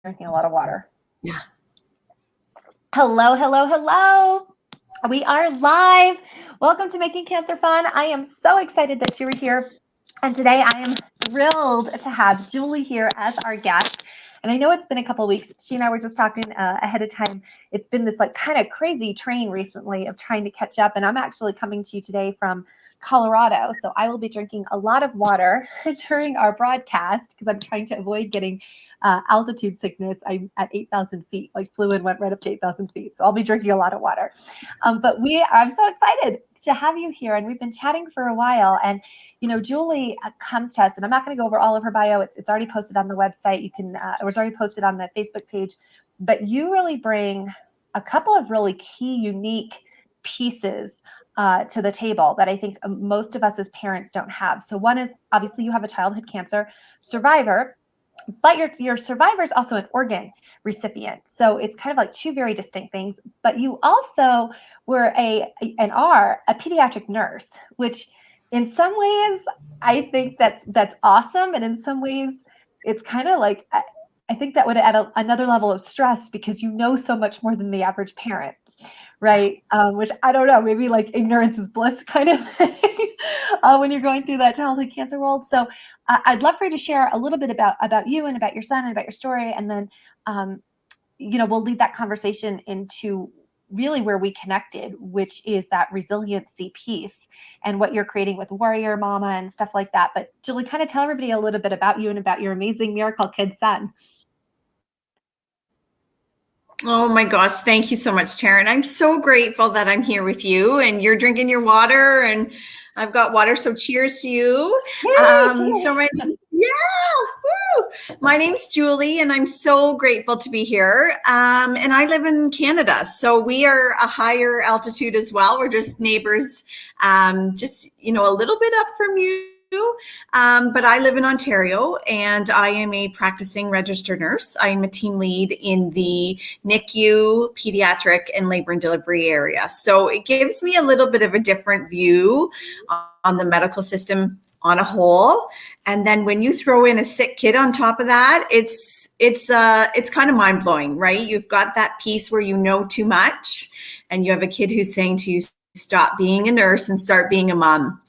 Drinking a lot of water. Yeah. Hello, hello, hello. We are live. Welcome to Making Cancer Fun. I am so excited that you are here. And today I am thrilled to have Julie here as our guest. And I know it's been a couple of weeks. She and I were just talking ahead of time. It's been this like kind of crazy train recently of trying to catch up. And I'm actually coming to you today from Colorado. So I will be drinking a lot of water during our broadcast because I'm trying to avoid getting altitude sickness. I'm at 8,000 feet, like flew and went right up to 8,000 feet. So I'll be drinking a lot of water. But I'm so excited to have you here. And we've been chatting for a while. And, you know, Julie comes to us, and I'm not going to go over all of her bio. It's already posted on the website. You can, it was already posted on the Facebook page. But you really bring a couple of really key, unique pieces to the table that I think most of us as parents don't have. So one is obviously you have a childhood cancer survivor, but your survivor is also an organ recipient. So it's kind of like two very distinct things. But you also were and are a pediatric nurse, which in some ways I think that's awesome. And in some ways it's kind of like, I think that would add another level of stress because you know so much more than the average parent. Right. Which I don't know, maybe like ignorance is bliss kind of thing when you're going through that childhood cancer world. So I'd love for you to share a little bit about you and about your son and about your story. And then, you know, we'll lead that conversation into really where we connected, which is that resiliency piece and what you're creating with Warrior Momma and stuff like that. But Julie, kind of tell everybody a little bit about you and about your amazing miracle kid son. Oh my gosh. Thank you so much, Taryn. I'm so grateful that I'm here with you and you're drinking your water and I've got water. So cheers to you. My name's Julie and I'm so grateful to be here. And I live in Canada. So we are a higher altitude as well. We're just neighbors, just, you know, a little bit up from you. But I live in Ontario and I am a practicing registered nurse. I am a team lead in the NICU, Pediatric, and labor and delivery area. So it gives me a little bit of a different view on the medical system on a whole. And then when you throw in a sick kid on top of that, it's kind of mind blowing, right? You've got that piece where you know too much and you have a kid who's saying to you, stop being a nurse and start being a mom.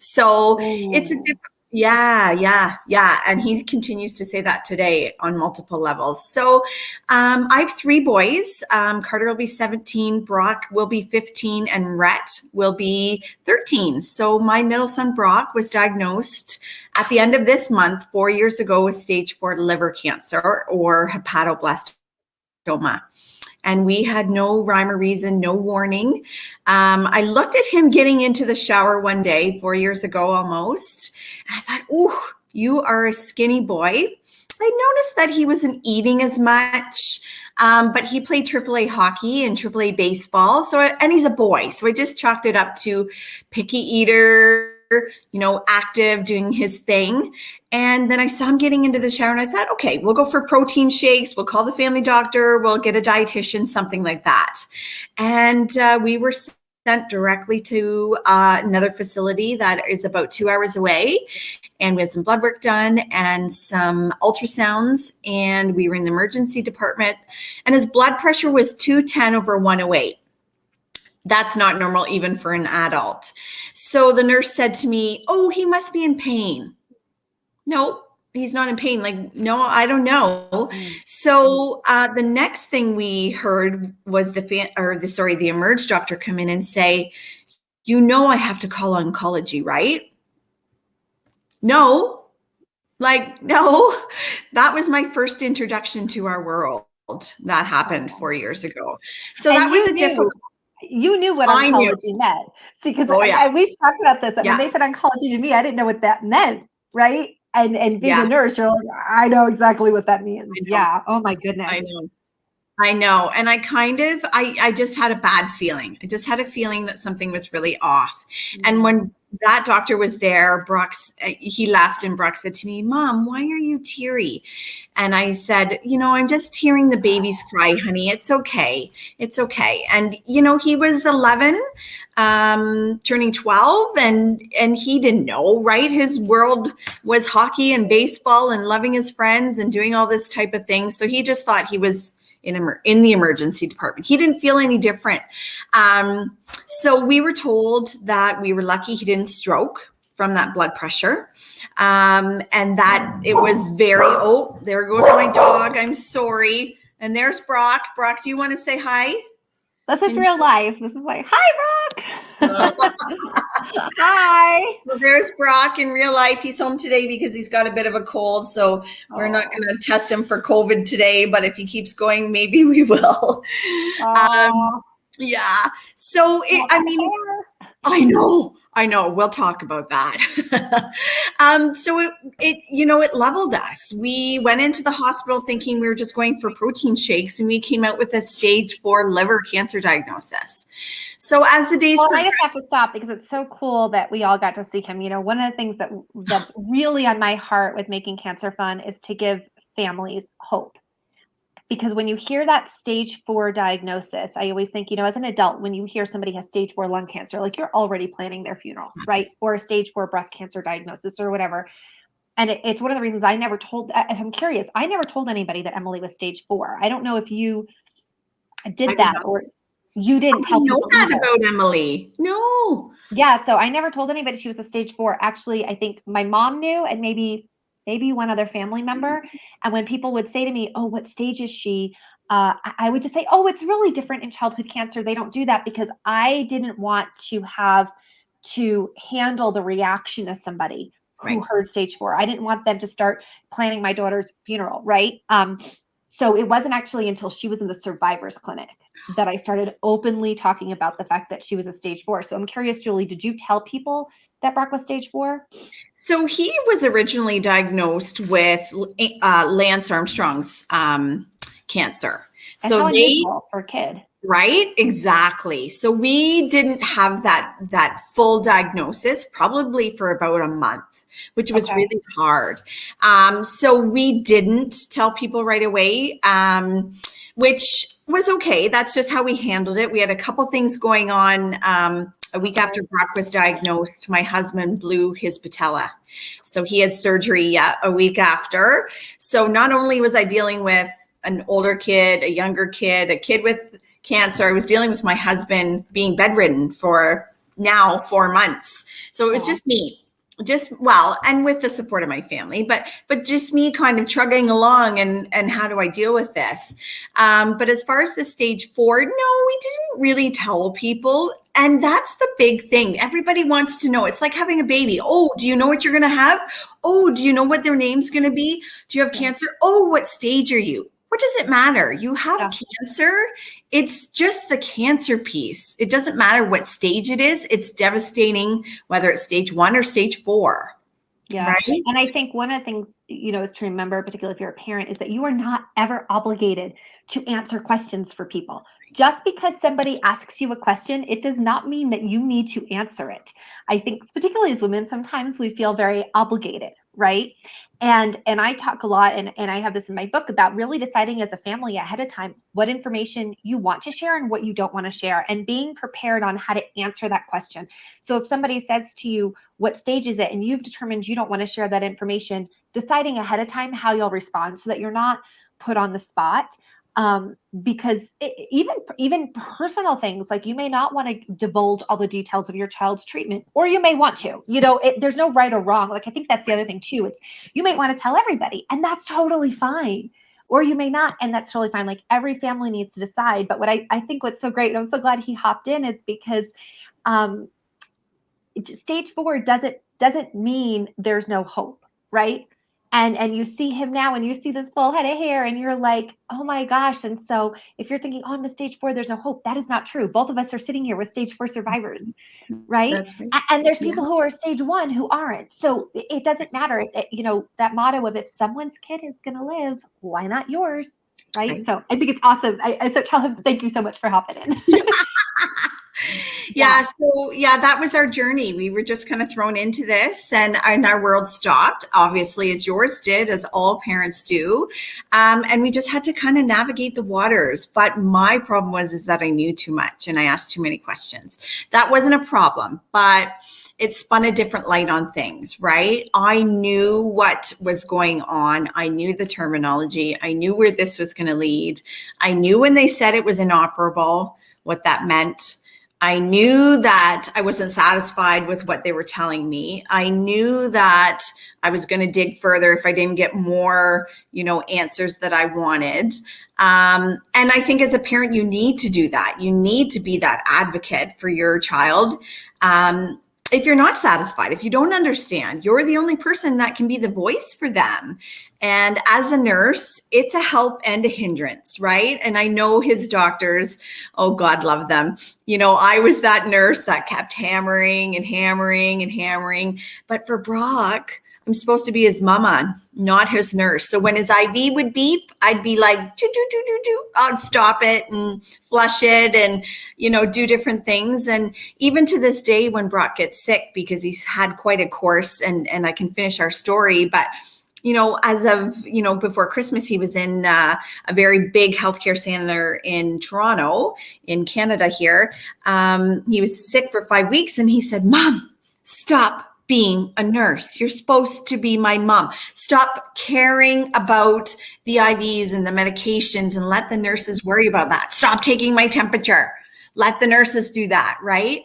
So it's a different, yeah. And he continues to say that today on multiple levels. So I have three boys. Carter will be 17, Brock will be 15, and Rhett will be 13. So my middle son, Brock, was diagnosed at the end of this month, 4 years ago, with stage 4 liver cancer or hepatoblastoma. And we had no rhyme or reason, no warning. I looked at him getting into the shower one day, 4 years ago almost. And I thought, ooh, you are a skinny boy. I noticed that he wasn't eating as much, but he played AAA hockey and AAA baseball. And he's a boy. So I just chalked it up to picky eater, you know, active, doing his thing. And then I saw him getting into the shower and I thought, okay, we'll go for protein shakes. We'll call the family doctor. We'll get a dietitian, something like that. And we were sent directly to another facility that is about 2 hours away. And we had some blood work done and some ultrasounds. And we were in the emergency department. And his blood pressure was 210/108. That's not normal even for an adult. So the nurse said to me, oh, he must be in pain. No, he's not in pain. Like, no, I don't know. So the next thing we heard was the emerge doctor come in and say, you know, I have to call oncology, right? No, that was my first introduction to our world. That happened 4 years ago. So and that was a difficult. You knew what oncology meant. See, because we've talked about this. When they said oncology to me, I didn't know what that meant, right? And being a nurse, you're like, I know exactly what that means. Yeah. Oh my goodness. I know. And I just had a bad feeling. I just had a feeling that something was really off. Mm-hmm. And that doctor was there. He left, and Brock said to me, "Mom, why are you teary?" And I said, "I'm just hearing the babies cry, honey. It's okay. It's okay." And, he was 11, turning 12, and he didn't know, right? His world was hockey and baseball and loving his friends and doing all this type of thing. So he just thought he was in the emergency department. He didn't feel any different. So we were told that we were lucky he didn't stroke from that blood pressure. And that it was there goes my dog. I'm sorry. And there's Brock. Brock, do you want to say hi? This is real life. This is like, hi, Brock. Hi. Well, there's Brock in real life. He's home today because he's got a bit of a cold. So we're not going to test him for COVID today, but if he keeps going, maybe we will. Yeah. So, I know. We'll talk about that. So it leveled us. We went into the hospital thinking we were just going for protein shakes, and we came out with a stage 4 liver cancer diagnosis. So as the days I just have to stop because it's so cool that we all got to see him. One of the things that's really on my heart with Making Cancer Fun is to give families hope. Because when you hear that stage 4 diagnosis, I always think, as an adult, when you hear somebody has stage 4 lung cancer, like you're already planning their funeral, right? Or a stage 4 breast cancer diagnosis or whatever. And it's one of the reasons I'm curious, I never told anybody that Emily was stage 4. I don't know if you did that or you didn't tell people. I know that about Emily. No. Yeah. So I never told anybody she was a stage 4. Actually, I think my mom knew, and maybe one other family member. And when people would say to me, "Oh, what stage is she?" I would just say, "Oh, it's really different in childhood cancer. They don't do that," because I didn't want to have to handle the reaction of somebody who heard stage 4. I didn't want them to start planning my daughter's funeral, right? So it wasn't actually until she was in the survivors clinic that I started openly talking about the fact that she was a stage 4. So I'm curious, Julie, did you tell people that Brock was stage 4? So he was originally diagnosed with Lance Armstrong's cancer. And so how unusual for a kid. Right? Exactly. So we didn't have that full diagnosis probably for about a month, which was really hard. So we didn't tell people right away, which was okay. That's just how we handled it. We had a couple things going on. A week after Brock was diagnosed, my husband blew his patella. So he had surgery a week after. So not only was I dealing with an older kid, a younger kid, a kid with cancer, I was dealing with my husband being bedridden for now 4 months. So it was just me. And with the support of my family, but just me kind of trudging along and how do I deal with this? But as far as the stage 4, no, we didn't really tell people. And that's the big thing. Everybody wants to know. It's like having a baby. Oh, do you know what you're going to have? Oh, do you know what their name's going to be? Do you have cancer? Oh, what stage are you? What does it matter? You have cancer. It's just the cancer piece. It doesn't matter what stage it is. It's devastating, whether it's stage 1 or stage 4. Yeah. Right? And I think one of the things, is to remember, particularly if you're a parent, is that you are not ever obligated to answer questions for people. Just because somebody asks you a question, it does not mean that you need to answer it. I think particularly as women, sometimes we feel very obligated, right? And I talk a lot, and I have this in my book, about really deciding as a family ahead of time what information you want to share and what you don't want to share, and being prepared on how to answer that question. So if somebody says to you, what stage is it? And you've determined you don't want to share that information, deciding ahead of time how you'll respond so that you're not put on the spot. Because even personal things, like you may not want to divulge all the details of your child's treatment, or you may want to, there's no right or wrong. Like, I think that's the other thing too. It's, you may want to tell everybody, and that's totally fine. Or you may not, and that's totally fine. Like, every family needs to decide. But what I think what's so great, and I'm so glad he hopped in, is because stage 4 doesn't mean there's no hope, right? And you see him now, and you see this full head of hair, and you're like, oh my gosh. And so if you're thinking, oh, I'm a stage 4, there's no hope, that is not true. Both of us are sitting here with stage 4 survivors, right? That's right. And there's people who are stage 1 who aren't. So it doesn't matter. That motto of, if someone's kid is going to live, why not yours? Right? So I think it's awesome. So tell him, thank you so much for hopping in. Yeah. So yeah, that was our journey. We were just kind of thrown into this, and our world stopped, obviously, as yours did, as all parents do. And we just had to kind of navigate the waters. But my problem is that I knew too much and I asked too many questions. That wasn't a problem, but it spun a different light on things, right? I knew what was going on. I knew the terminology. I knew where this was going to lead. I knew when they said it was inoperable, what that meant. I knew that I wasn't satisfied with what they were telling me. I knew that I was going to dig further if I didn't get more, answers that I wanted. And I think as a parent, you need to do that. You need to be that advocate for your child. If you're not satisfied, if you don't understand, you're the only person that can be the voice for them. And as a nurse, it's a help and a hindrance, right? And I know his doctors, oh, God love them. I was that nurse that kept hammering and hammering and hammering. But for Brock, I'm supposed to be his mama, not his nurse. So when his IV would beep, I'd be like, I'd stop it and flush it and, do different things. And even to this day, when Brock gets sick, because he's had quite a course, and I can finish our story, but as of, before Christmas, he was in a very big healthcare center in Toronto, in Canada here. He was sick for 5 weeks, and he said, Mom, stop being a nurse. You're supposed to be my mom. Stop caring about the IVs and the medications and let the nurses worry about that. Stop taking my temperature. Let the nurses do that, right?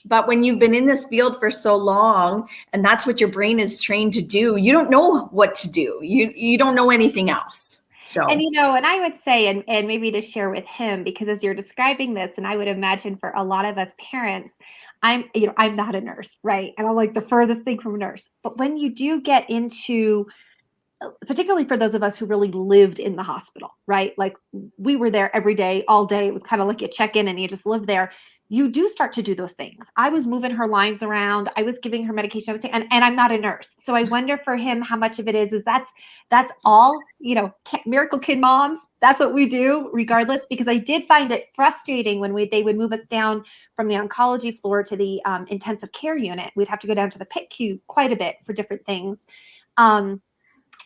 But when you've been in this field for so long, and that's what your brain is trained to do, you don't know what to do. You don't know anything else. So, and and I would say, and maybe to share with him, because as you're describing this, and I would imagine for a lot of us parents, I'm not a nurse, right? And I'm like the furthest thing from a nurse. But when you do get into, particularly for those of us who really lived in the hospital, right? Like we were there every day, all day. It was kind of like you check in and you just live there. You do start to do those things. I was moving her lines around. I was giving her medication. And I'm not a nurse. So I wonder for him how much of it is that's all, miracle kid moms. That's what we do regardless, because I did find it frustrating when they would move us down from the oncology floor to the intensive care unit. We'd have to go down to the PICU quite a bit for different things.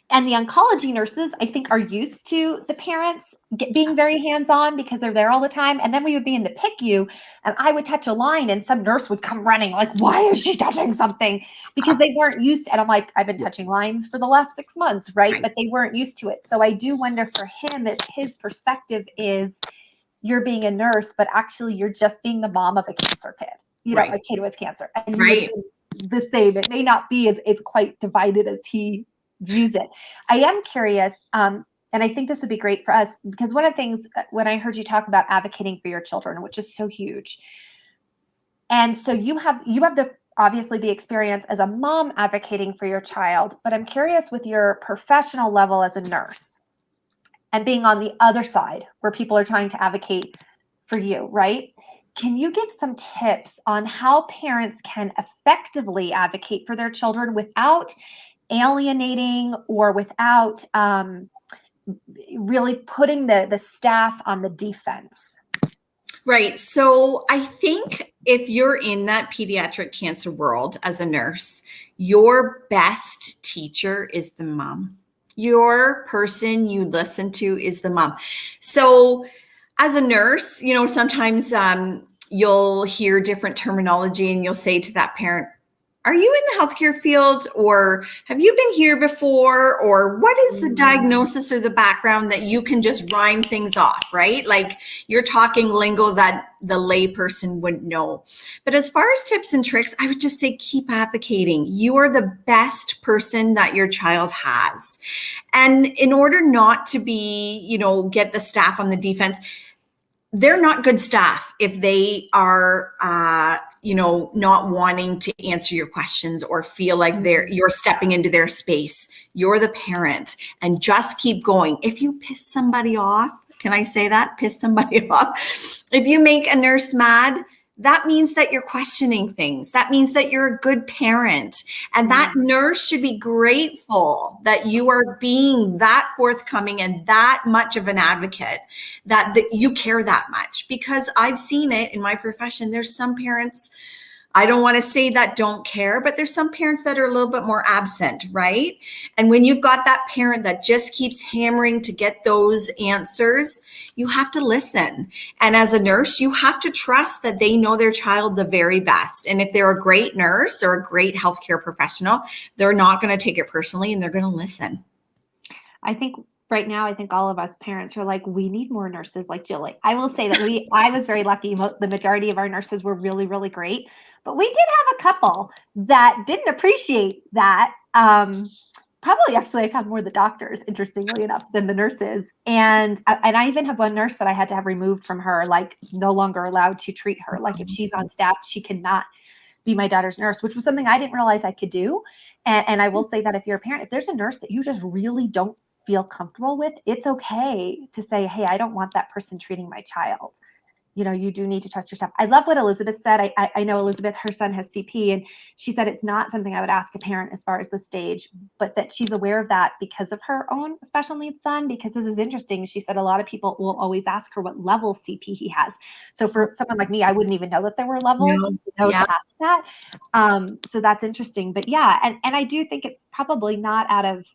And the oncology nurses, I think, are used to the parents being very hands-on because they're there all the time. And then we would be in the PICU and I would touch a line and some nurse would come running like, why is she touching something? Because they weren't used to, and I'm like, I've been touching lines for the last 6 months, right? But they weren't used to it. So I do wonder for him, if his perspective is you're being a nurse, but actually you're just being the mom of a cancer kid, a kid with cancer. And the same. It may not be as quite divided as he views it. I am curious, and I think this would be great for us, because one of the things when I heard you talk about advocating for your children, which is so huge, and so you have obviously the experience as a mom advocating for your child, but I'm curious with your professional level as a nurse and being on the other side where people are trying to advocate for you, right? Can you give some tips on how parents can effectively advocate for their children without alienating or without really putting the staff on the defense? Right. So I think if you're in that pediatric cancer world as a nurse, your best teacher is the mom. Your person you listen to is the mom. So as a nurse, sometimes you'll hear different terminology and you'll say to that parent, are you in the healthcare field, or have you been here before, or what is the diagnosis or the background that you can just rhyme things off, right? Like you're talking lingo that the layperson wouldn't know. But as far as tips and tricks, I would just say keep advocating. You are the best person that your child has. And in order not to be, get the staff on the defense, they're not good staff if they are, not wanting to answer your questions or feel like you're stepping into their space. You're the parent, and just keep going. If you piss somebody off, can I say that? Piss somebody off. If you make a nurse mad, that means that you're questioning things. That means that you're a good parent. And that nurse should be grateful that you are being that forthcoming and that much of an advocate, that you care that much. Because I've seen it in my profession. There's some parents, I don't want to say that don't care, but there's some parents that are a little bit more absent, right? And when you've got that parent that just keeps hammering to get those answers, you have to listen. And as a nurse, you have to trust that they know their child the very best. And if they're a great nurse or a great healthcare professional, they're not going to take it personally and they're going to listen. I think right now, I think all of us parents are like, we need more nurses like Jilly. I will say that I was very lucky. The majority of our nurses were really, really great, but we did have a couple that didn't appreciate that. Probably actually I found more the doctors, interestingly enough, than the nurses. And I even have one nurse that I had to have removed from her, like no longer allowed to treat her. Like if she's on staff, she cannot be my daughter's nurse, which was something I didn't realize I could do. And I will say that if you're a parent, if there's a nurse that you just really don't feel comfortable with, it's okay to say, hey, I don't want that person treating my child. You know, you do need to trust yourself. I love what Elizabeth said. I know Elizabeth, her son has CP, and she said it's not something I would ask a parent as far as the stage, but that she's aware of that because of her own special needs son, because this is interesting. She said a lot of people will always ask her what level CP he has. So for someone like me, I wouldn't even know that there were levels to ask that. So that's interesting. But yeah, and I do think it's probably not out of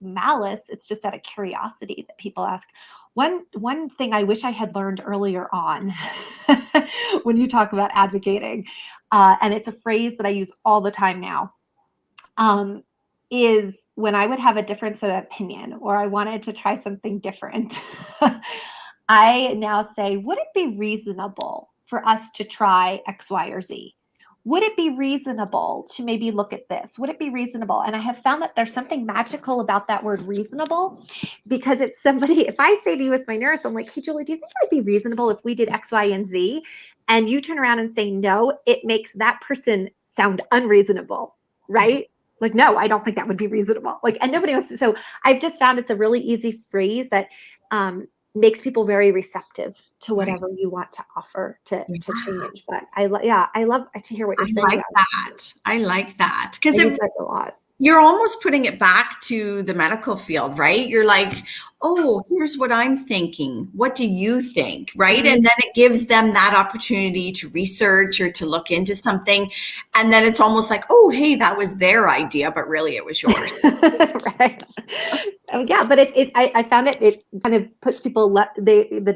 malice. It's just out of curiosity that people ask. One thing I wish I had learned earlier on when you talk about advocating, and it's a phrase that I use all the time now, is when I would have a difference of opinion or I wanted to try something different, I now say, would it be reasonable for us to try X, Y, or Z? Would it be reasonable to maybe look at this? Would it be reasonable? And I have found that there's something magical about that word reasonable, because if I say to you as my nurse, I'm like, hey, Julie, do you think it would be reasonable if we did X, Y, and Z? And you turn around and say no, it makes that person sound unreasonable, right? Like, no, I don't think that would be reasonable. Like, and nobody wants to. So I've just found it's a really easy phrase that makes people very receptive to whatever you want to offer to change. But I love to hear what you're saying. I like that. Because I use that a lot. You're almost putting it back to the medical field, right? You're like, oh, here's what I'm thinking. What do you think? Right. And then it gives them that opportunity to research or to look into something. And then it's almost like, oh, hey, that was their idea, but really it was yours. Right. Oh, yeah. But I found it kind of puts people, the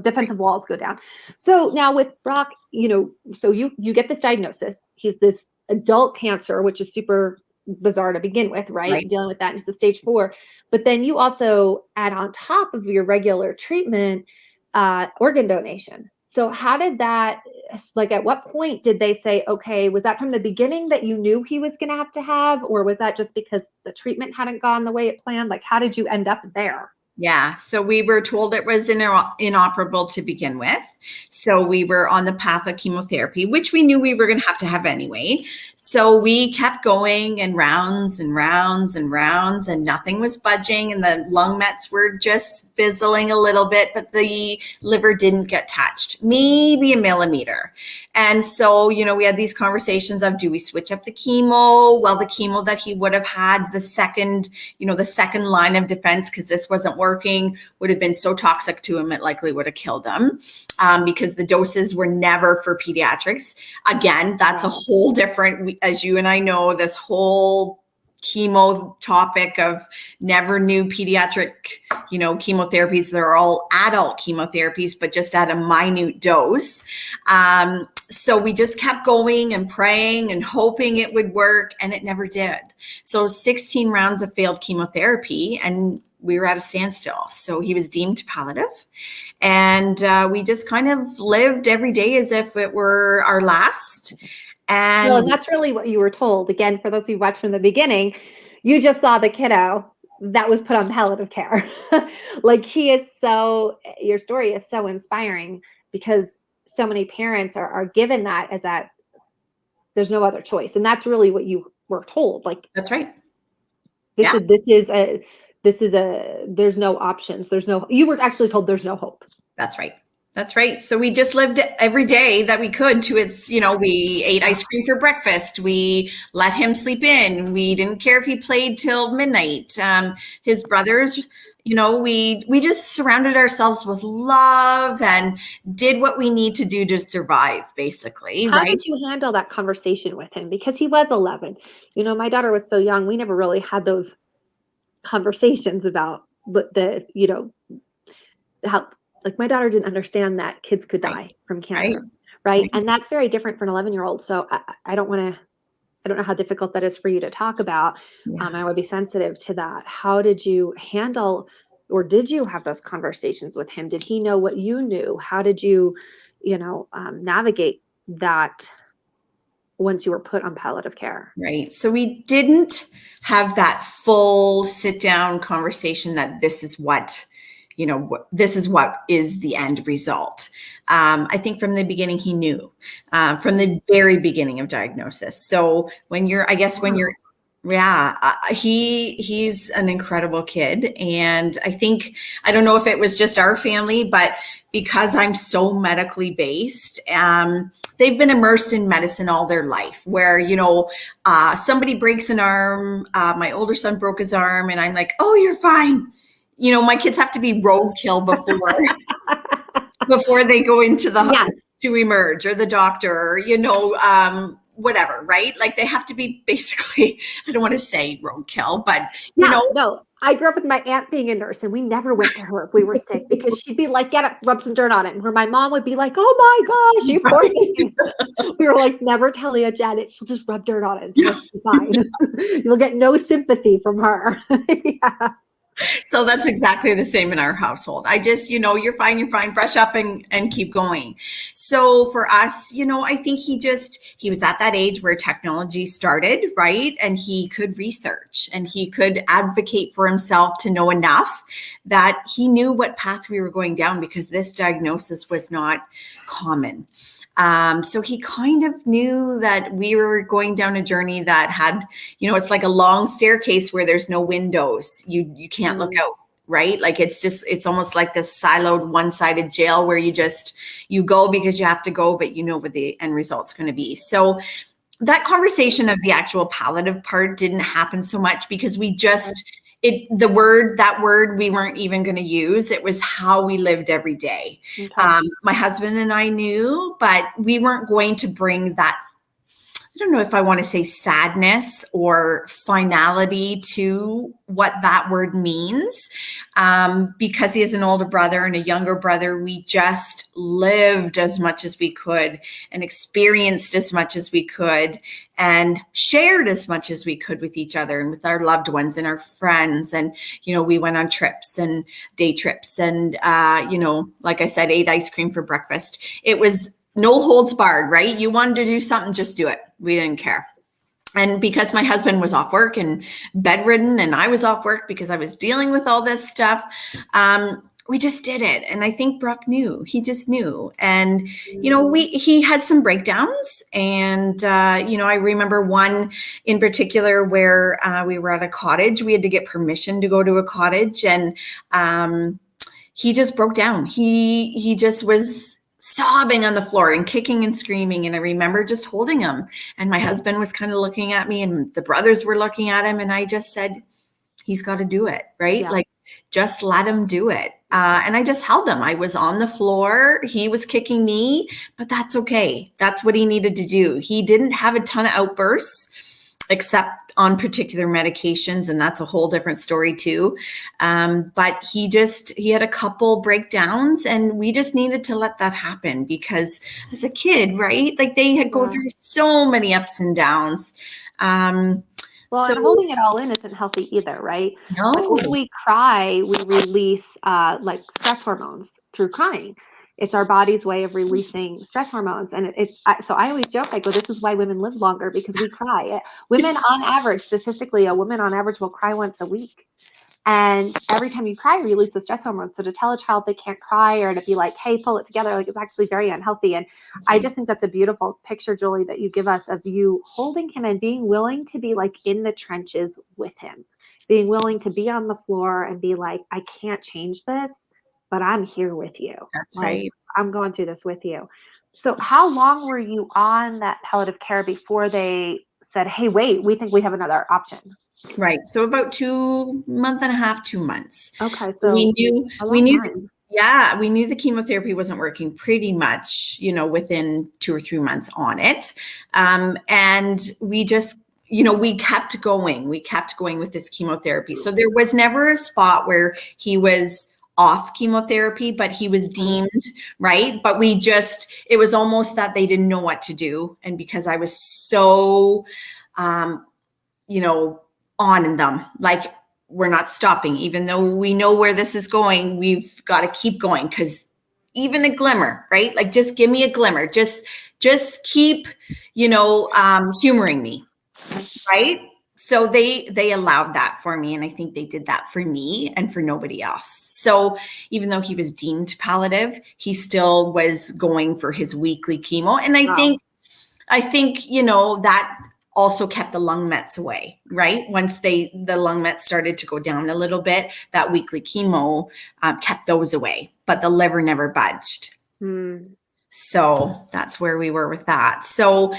defensive walls go down. So now with Brock, so you get this diagnosis. He's this adult cancer, which is super bizarre to begin with, right? Dealing with that is the stage 4. But then you also add on top of your regular treatment, organ donation. So how did that, like, at what point did they say, okay, was that from the beginning that you knew he was going to have, or was that just because the treatment hadn't gone the way it planned? Like, how did you end up there? Yeah. So we were told it was inoperable to begin with. So we were on the path of chemotherapy, which we knew we were going to have anyway. So we kept going and rounds and rounds and rounds, and nothing was budging. And the lung mets were just fizzling a little bit, but the liver didn't get touched, maybe a millimeter. And so, we had these conversations of, do we switch up the chemo? Well, the chemo that he would have had, the second line of defense, because this wasn't working, would have been so toxic to him, it likely would have killed him, because the doses were never for pediatrics. Again, that's a whole different, as you and I know, this whole chemo topic of never new pediatric, chemotherapies. They're all adult chemotherapies, but just at a minute dose. So we just kept going and praying and hoping it would work, and it never did. So 16 rounds of failed chemotherapy, and we were at a standstill. So he was deemed palliative, and we just kind of lived every day as if it were our last. And that's really what you were told. Again, for those who watched from the beginning, you just saw the kiddo that was put on palliative care. Like, your story is so inspiring, because so many parents are given that as that there's no other choice. And that's really what you were told. Like, that's right. There's no options. You were actually told there's no hope. That's right. That's right. So we just lived every day that we could to its, we ate ice cream for breakfast. We let him sleep in. We didn't care if he played till midnight. His brothers, we just surrounded ourselves with love and did what we need to do to survive, basically. How right? did you handle that conversation with him? Because he was 11. My daughter was so young. We never really had those conversations about how, like, my daughter didn't understand that kids could die from cancer, right? And that's very different for an 11-year-old. So I don't know how difficult that is for you to talk about. Yeah. I would be sensitive to that. How did you handle, or did you have those conversations with him? Did he know what you knew? How did you, navigate that once you were put on palliative care? Right. So we didn't have that full sit down conversation that this is what is the end result. I think from the beginning he knew, from the very beginning of diagnosis. So he's an incredible kid. And I don't know if it was just our family, but because I'm so medically based, they've been immersed in medicine all their life where, somebody breaks an arm, my older son broke his arm and I'm like, oh, you're fine. My kids have to be roadkill before they go into to emerge, or the doctor, whatever, right? Like they have to be basically, I don't want to say roadkill, but No, I grew up with my aunt being a nurse and we never went to her if we were sick because she'd be like, get up, rub some dirt on it. And where my mom would be like, oh my gosh, you poor thing. We were like, never tell Aunt Janet, she'll just rub dirt on it until it's fine. You'll get no sympathy from her. Yeah. So that's exactly the same in our household. I just, you're fine, brush up and keep going. So for us, I think he was at that age where technology started, right? And he could research and he could advocate for himself to know enough that he knew what path we were going down because this diagnosis was not common. So he kind of knew that we were going down a journey that had, it's like a long staircase where there's no windows. You can't look out, right? Like it's almost like this siloed one-sided jail where you go because you have to go, but you know what the end result's going to be. So that conversation of the actual palliative part didn't happen so much because we that word we weren't even going to use. It was how we lived every day. Okay. My husband and I knew, but we weren't going to bring that, I don't know if I want to say sadness or finality to what that word means. Because he has an older brother and a younger brother, we just lived as much as we could and experienced as much as we could and shared as much as we could with each other and with our loved ones and our friends. And, we went on trips and day trips and, like I said, ate ice cream for breakfast. It was no holds barred, right? You wanted to do something, just do it. We didn't care. And because my husband was off work and bedridden and I was off work because I was dealing with all this stuff, we just did it. And I think Brooke knew. He just knew. And, he had some breakdowns. And, I remember one in particular where we were at a cottage. We had to get permission to go to a cottage. And he just broke down. He just was sobbing on the floor and kicking and screaming. And I remember just holding him. And my husband was kind of looking at me and the brothers were looking at him. And I just said, he's got to do it, right? Yeah. Like, just let him do it. And I just held him. I was on the floor. He was kicking me, but that's okay. That's what he needed to do. He didn't have a ton of outbursts, except on particular medications. And that's a whole different story too. But he had a couple breakdowns and we just needed to let that happen because as a kid, right? Like they had go through so many ups and downs. And holding it all in isn't healthy either, right? No. Like when we cry, we release like stress hormones through crying. It's our body's way of releasing stress hormones. And so I always joke, I go, this is why women live longer because we cry. Women on average, statistically, a woman on average will cry once a week. And every time you cry, you release the stress hormones. So to tell a child they can't cry or to be like, hey, pull it together, like it's actually very unhealthy. And I just think that's a beautiful picture, Julie, that you give us of you holding him and being willing to be like in the trenches with him, being willing to be on the floor and be like, I can't change this, but I'm here with you. That's Like, right. I'm going through this with you. So how long were you on that palliative care before they said, hey, wait, we think we have another option? Right. So about month and a half, 2 months. Okay. So We knew, a we long knew, time. yeah, we knew the chemotherapy wasn't working pretty much, within 2 or 3 months on it. And we just, we kept going. We kept going with this chemotherapy. So there was never a spot where he was off chemotherapy, but he was deemed, right? But it was almost that they didn't know what to do. And because I was so, on them, like, we're not stopping, even though we know where this is going, we've got to keep going. Because even a glimmer, right? Like, just give me a glimmer, just keep, humoring me. Right. So they allowed that for me. And I think they did that for me and for nobody else. So even though he was deemed palliative, he still was going for his weekly chemo. And I think, that also kept the lung mets away, right? Once the lung mets started to go down a little bit, that weekly chemo kept those away, but the liver never budged. So that's where we were with that. So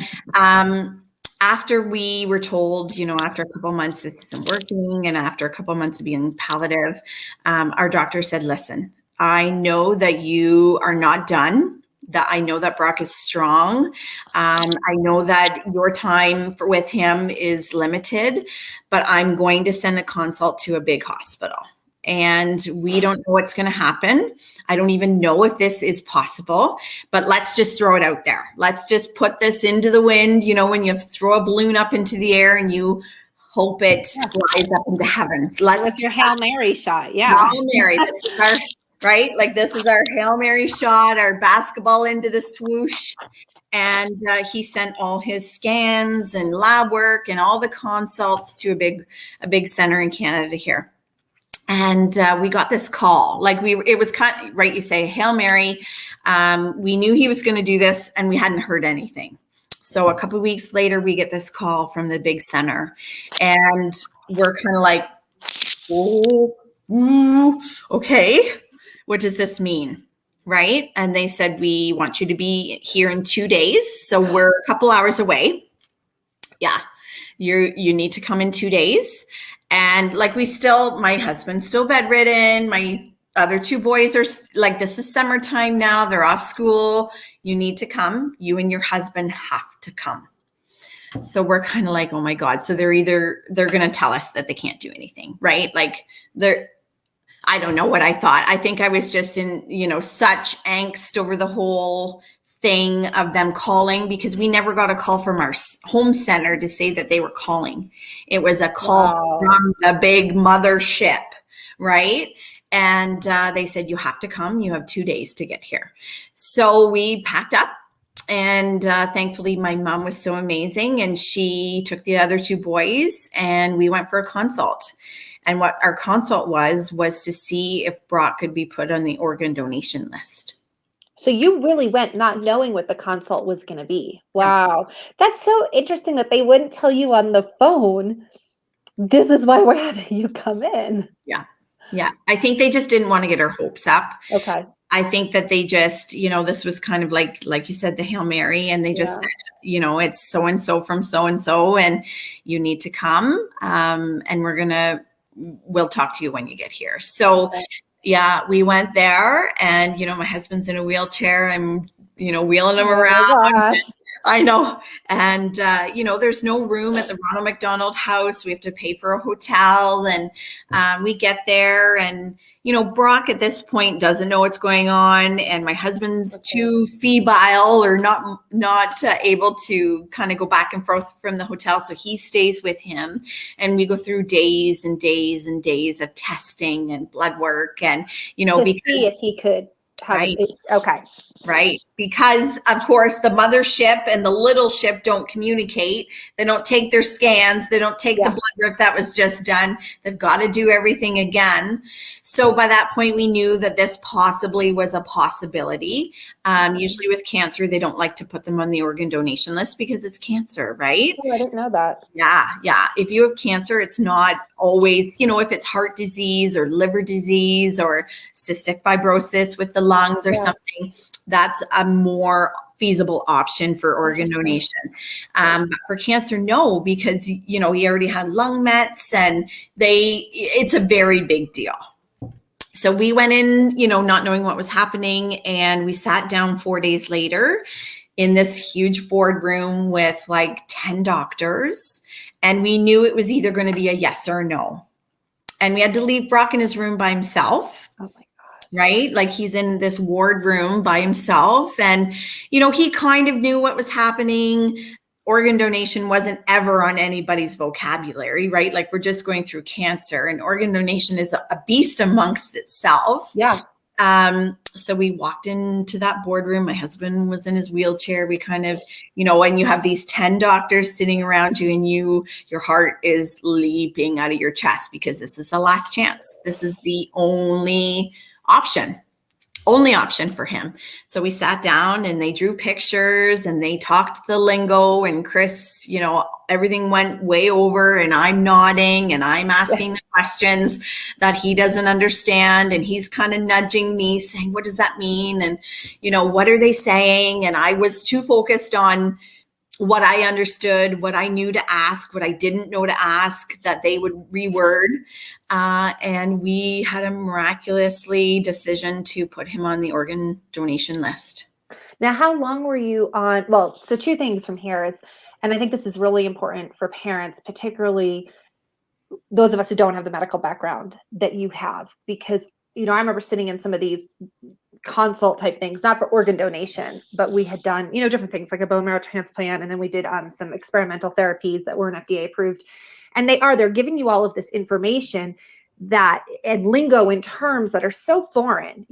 after we were told, after a couple of months, this isn't working, and after a couple of months of being palliative, our doctor said, listen, I know that you are not done. That I know that Brock is strong. I know that your time with him is limited, but I'm going to send a consult to a big hospital. And we don't know what's going to happen. I don't even know if this is possible, but let's just throw it out there. Let's just put this into the wind. When you throw a balloon up into the air and you hope it flies up into heaven. With your Hail Mary shot. Yeah. Hail Mary. This is our, right? Like, this is our Hail Mary shot, our basketball into the swoosh. And he sent all his scans and lab work and all the consults to a big center in Canada here. And we got this call, it was kind of, right, you say Hail Mary. We knew he was going to do this and we hadn't heard anything. So a couple of weeks later, we get this call from the big center and we're kind of like, okay, what does this mean? Right? And they said, we want you to be here in 2 days. So we're a couple hours away. Yeah. You need to come in 2 days. And my husband's still bedridden. My other 2 boys are like, this is summertime now. They're off school. You need to come. You and your husband have to come. So we're kind of like, oh my God. So they're going to tell us that they can't do anything, right? Like, I don't know what I thought. I think I was just in, such angst over the whole thing of them calling, because we never got a call from our home center to say that they were calling. It was a call from the big mothership, right? And they said, you have to come. You have 2 days to get here. So we packed up. And thankfully, my mom was so amazing. And she took the other 2 boys and we went for a consult. And what our consult was to see if Brock could be put on the organ donation list. So you really went not knowing what the consult was going to be. Wow. That's so interesting that they wouldn't tell you on the phone, this is why we're having you come in. Yeah. Yeah. I think they just didn't want to get our hopes up. Okay. I think that they just, this was kind of like you said, the Hail Mary, and they just said, it's so-and-so from so-and-so, and you need to come. And we'll talk to you when you get here. So yeah, we went there, and, my husband's in a wheelchair. I'm, wheeling him around. I know. And, there's no room at the Ronald McDonald House. We have to pay for a hotel, and we get there, and, Brock at this point doesn't know what's going on. And my husband's too feeble or not able to kind of go back and forth from the hotel. So he stays with him, and we go through days and days and days of testing and blood work, and, to see if he could Right. Okay. Right. Because, of course, the mothership and the little ship don't communicate. They don't take their scans. They don't take the blood work that was just done. They've got to do everything again. So by that point, we knew that this possibly was a possibility. Usually with cancer, they don't like to put them on the organ donation list because it's cancer, right? Oh, I didn't know that. Yeah. Yeah. If you have cancer, it's not always, if it's heart disease or liver disease or cystic fibrosis with the lungs or something, that's a more feasible option for organ donation. But for cancer, no, because, he already had lung mets and it's a very big deal. So we went in, not knowing what was happening, and we sat down 4 days later in this huge boardroom with like 10 doctors. And we knew it was either going to be a yes or a no. And we had to leave Brock in his room by himself. Oh my God. Right? Like he's in this ward room by himself. And, he kind of knew what was happening. Organ donation wasn't ever on anybody's vocabulary, right? Like we're just going through cancer, and organ donation is a beast amongst itself. Yeah. So we walked into that boardroom. My husband was in his wheelchair. We kind of, when you have these 10 doctors sitting around you and your heart is leaping out of your chest because this is the last chance. This is the only option for him. So we sat down and they drew pictures and they talked the lingo, and Chris, everything went way over, and I'm nodding and I'm asking the questions that he doesn't understand. And he's kind of nudging me saying, what does that mean? And, what are they saying? And I was too focused on what I understood, what I knew to ask, what I didn't know to ask, that they would reword. And we had a miraculously decision to put him on the organ donation list. Now, how long were you on? Well, so two things from here is, and I think this is really important for parents, particularly those of us who don't have the medical background that you have, because, I remember sitting in some of these consult type things, not for organ donation, but we had done, different things like a bone marrow transplant. And then we did some experimental therapies that weren't FDA approved. And they're giving you all of this information and lingo in terms that are so foreign,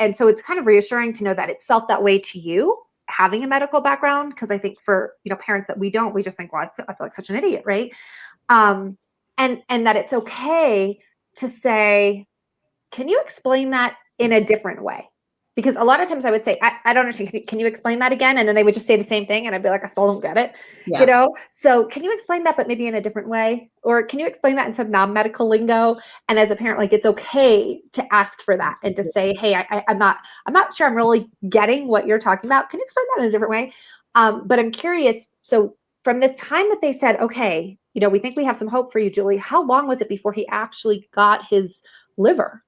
and so it's kind of reassuring to know that it felt that way to you having a medical background. Cause I think for, parents that we just think, well, I feel like such an idiot. Right. And that it's okay to say, can you explain that in a different way? Because a lot of times I would say, I don't understand. Can you explain that again? And then they would just say the same thing. And I'd be like, I still don't get it. Yeah. So can you explain that, but maybe in a different way? Or can you explain that in some non-medical lingo? And as a parent, like, it's okay to ask for that and to say, hey, I'm not sure I'm really getting what you're talking about. Can you explain that in a different way? But I'm curious. So from this time that they said, okay, we think we have some hope for you, Julie, how long was it before he actually got his liver?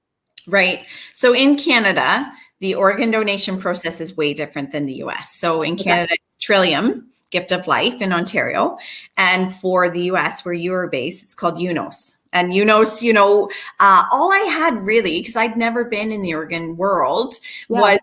Right. So in Canada, the organ donation process is way different than the US. So in Canada, Trillium, Gift of Life in Ontario. And for the US, where you are based, it's called UNOS. And UNOS, all I had really, because I'd never been in the organ world, was,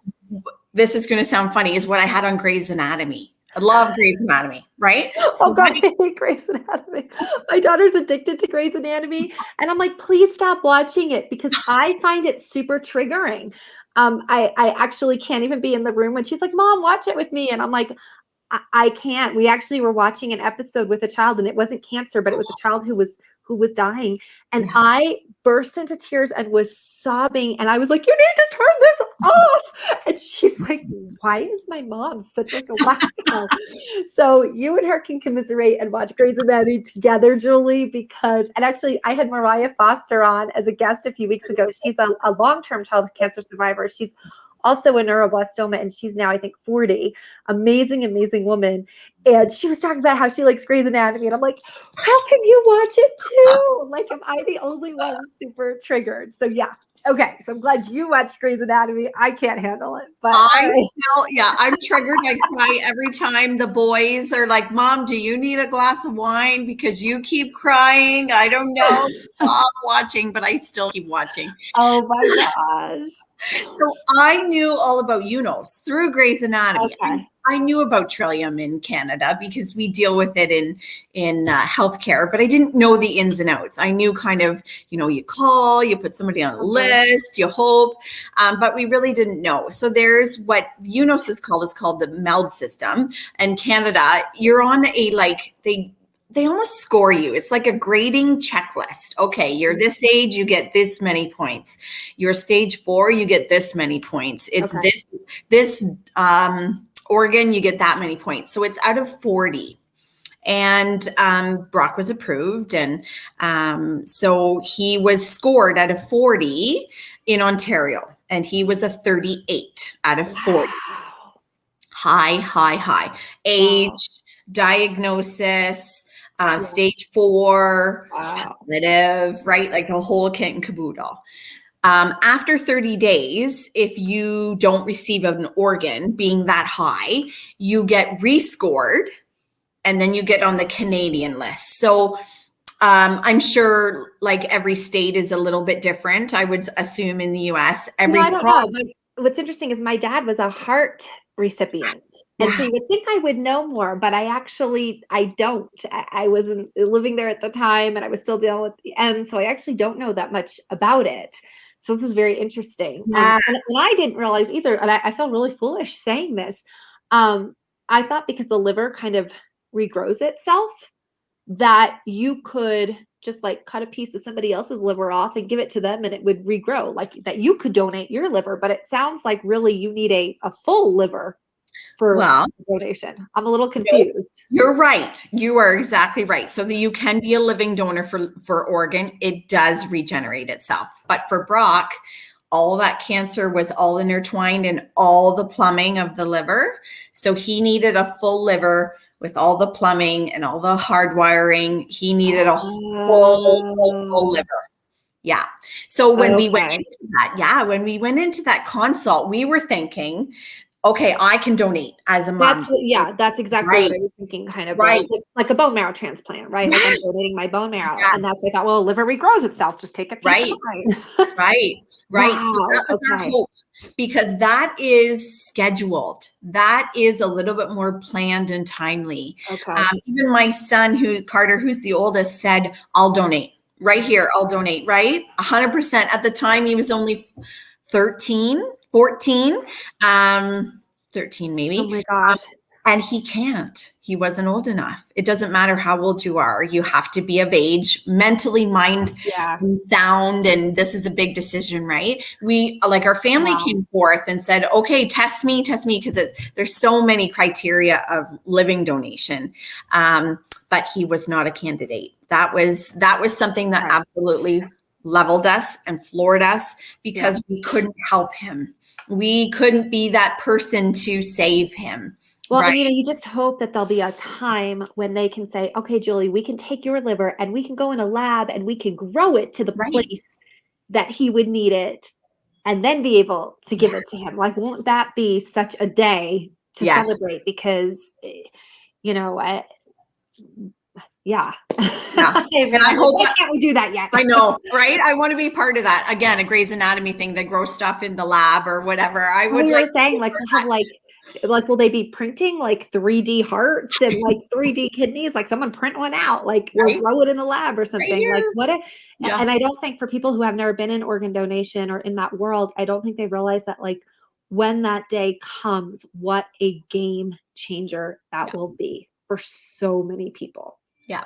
this is going to sound funny, is what I had on Grey's Anatomy. I love Grey's Anatomy, right? Oh God, I hate Grey's Anatomy. My daughter's addicted to Grey's Anatomy. And I'm like, please stop watching it because I find it super triggering. I actually can't even be in the room when she's like, Mom, watch it with me. And I'm like, I can't. We actually were watching an episode with a child, and it wasn't cancer, but it was a child who was dying. And I burst into tears and was sobbing. And I was like, you need to turn this off. And she's like, why is my mom such like a wacko? So you and her can commiserate and watch Grey's Anatomy together, Julie, and actually I had Mariah Foster on as a guest a few weeks ago. She's a long-term childhood cancer survivor. She's also a neuroblastoma, and she's now, I think, 40. Amazing, amazing woman. And she was talking about how she likes Grey's Anatomy. And I'm like, how can you watch it too? Like, am I the only one super triggered? So yeah. Okay. So I'm glad you watched Grey's Anatomy. I can't handle it. But I'm triggered. I cry every time the boys are like, Mom, do you need a glass of wine? Because you keep crying. I don't know. Stop watching, but I still keep watching. Oh my gosh. So I knew all about UNOS through Grey's Anatomy. Okay. I knew about Trillium in Canada because we deal with it in healthcare, but I didn't know the ins and outs. I knew kind of, you call, you put somebody on a list, you hope, but we really didn't know. So there's what UNOS is called the MELD system. And Canada, you're on they almost score you. It's like a grading checklist. Okay, you're this age, you get this many points. You're stage 4, you get this many points. It's this organ, you get that many points. So it's out of 40. And Brock was approved. And so he was scored out of 40 in Ontario. And he was a 38 out of 40. Wow. High. Age, diagnosis, stage 4, palliative, right? Like the whole kit and caboodle. After 30 days, if you don't receive an organ being that high, you get rescored and then you get on the Canadian list. So I'm sure like every state is a little bit different. I would assume in the US, I don't know. But what's interesting is my dad was a heart recipient. And so you would think I would know more, but I don't. I wasn't living there at the time and I was still dealing with the end. So I actually don't know that much about it. So this is very interesting. And I didn't realize either, and I feel really foolish saying this. I thought because the liver kind of regrows itself, that you could just like cut a piece of somebody else's liver off and give it to them and it would regrow, like that you could donate your liver. But it sounds like really you need a full liver for donation. I'm a little confused. You're right. You are exactly right. So that you can be a living donor for organ. It does regenerate itself. But for Brock, all that cancer was all intertwined in all the plumbing of the liver. So he needed a full liver with all the plumbing and all the hardwiring. He needed a full liver. Yeah. So when we went into that consult, we were thinking, okay, I can donate as a mom. That's exactly what I was thinking, kind of like a bone marrow transplant, right? Like I'm donating my bone marrow. And that's what I thought, well, liver regrows itself, just take a piece of it. Right. Wow. So that was our hope, because that is scheduled. That is a little bit more planned and timely. Even my son, Carter, who's the oldest, said, I'll donate right here. I'll donate, right? 100%. At the time, he was only 14 maybe. Oh my gosh. And he can't. He wasn't old enough. It doesn't matter how old you are. You have to be of age, mentally, mind, sound. And this is a big decision, right? Our family came forth and said, okay, test me, because there's so many criteria of living donation. But he was not a candidate. That was something that absolutely leveled us and floored us, because we couldn't help him. We couldn't be that person to save him. Well, you just hope that there'll be a time when they can say, okay, Julie, we can take your liver and we can go in a lab and we can grow it to the place that he would need it and then be able to give it to him. Like, won't that be such a day to celebrate? Because, And I hope why can't we do that yet? I know, right? I want to be part of that. Again, a Grey's Anatomy thing, they grow stuff in the lab or whatever. I would saying will they be printing like 3D hearts and like 3D kidneys? Like someone print one out, like or grow it in a lab or something. And I don't think for people who have never been in organ donation or in that world, I don't think they realize that like when that day comes, what a game changer that will be for so many people. Yeah.